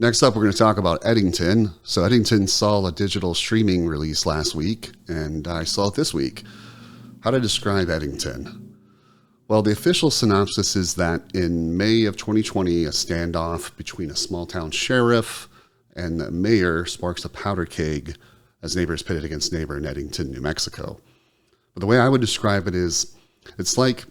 Next up, we're going to talk about Eddington. So Eddington saw a digital streaming release last week, and I saw it this week. How to describe Eddington? Well, the official synopsis is that in May of 2020, a standoff between a small-town sheriff and the mayor sparks a powder keg as neighbors pitted against neighbor in Eddington, New Mexico. But the way I would describe it is, it's like,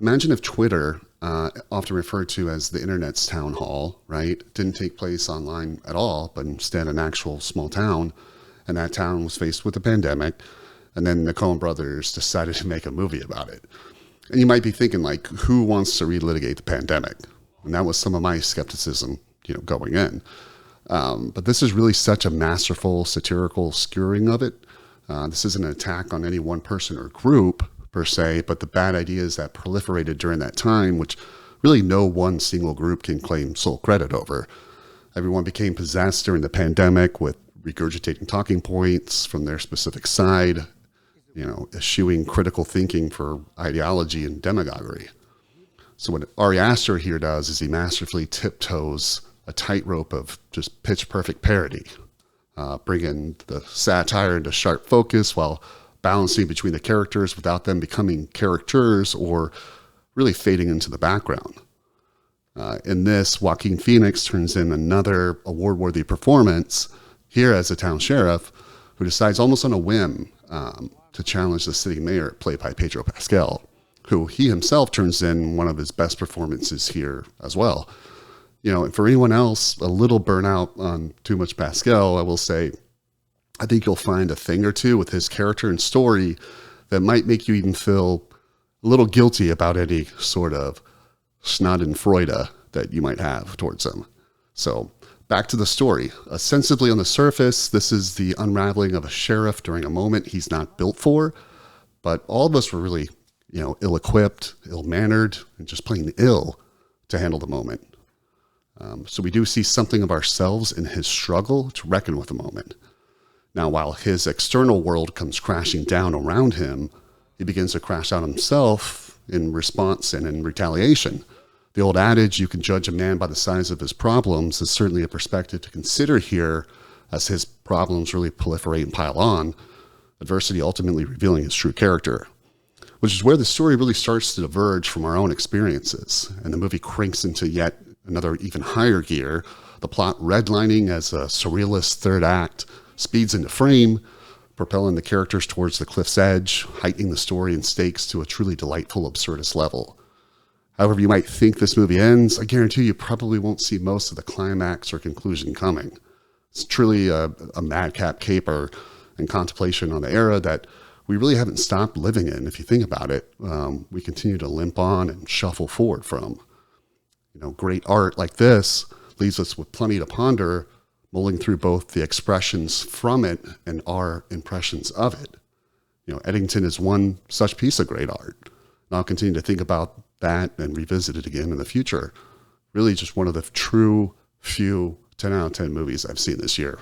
imagine if Twitter, often referred to as the internet's town hall, right, didn't take place online at all, but instead an actual small town, and that town was faced with a pandemic, and then the Coen brothers decided to make a movie about it. And you might be thinking, like, who wants to relitigate the pandemic? And that was some of my skepticism, going in. But this is really such a masterful satirical skewering of it. This isn't an attack on any one person or group, per se, but the bad ideas that proliferated during that time, which really no one single group can claim sole credit over. Everyone became possessed during the pandemic with regurgitating talking points from their specific side, eschewing critical thinking for ideology and demagoguery. So what Ari Aster here does is he masterfully tiptoes a tightrope of just pitch perfect parody, bringing the satire into sharp focus while balancing between the characters without them becoming characters or really fading into the background. In this, Joaquin Phoenix turns in another award-worthy performance here as a town sheriff who decides almost on a whim to challenge the city mayor, played by Pedro Pascal, who he himself turns in one of his best performances here as well. And for anyone else a little burnout on too much Pascal, I will say, I think you'll find a thing or two with his character and story that might make you even feel a little guilty about any sort of schadenfreude that you might have towards him. So back to the story. Ostensibly on the surface, this is the unraveling of a sheriff during a moment he's not built for, but all of us were really, ill-equipped, ill-mannered, and just plain ill to handle the moment. So we do see something of ourselves in his struggle to reckon with the moment. Now, while his external world comes crashing down around him, he begins to crash out himself in response and in retaliation. The old adage, you can judge a man by the size of his problems, is certainly a perspective to consider here as his problems really proliferate and pile on, adversity ultimately revealing his true character, which is where the story really starts to diverge from our own experiences, and the movie cranks into yet another even higher gear, the plot redlining as a surrealist third act speeds into frame, propelling the characters towards the cliff's edge, heightening the story and stakes to a truly delightful absurdist level. However you might think this movie ends, I guarantee you probably won't see most of the climax or conclusion coming. It's truly a madcap caper and contemplation on the era that we really haven't stopped living in. If you think about it, we continue to limp on and shuffle forward from. Great art like this leaves us with plenty to ponder, mulling through both the expressions from it and our impressions of it. Eddington is one such piece of great art. And I'll continue to think about that and revisit it again in the future. Really just one of the true few 10 out of 10 movies I've seen this year.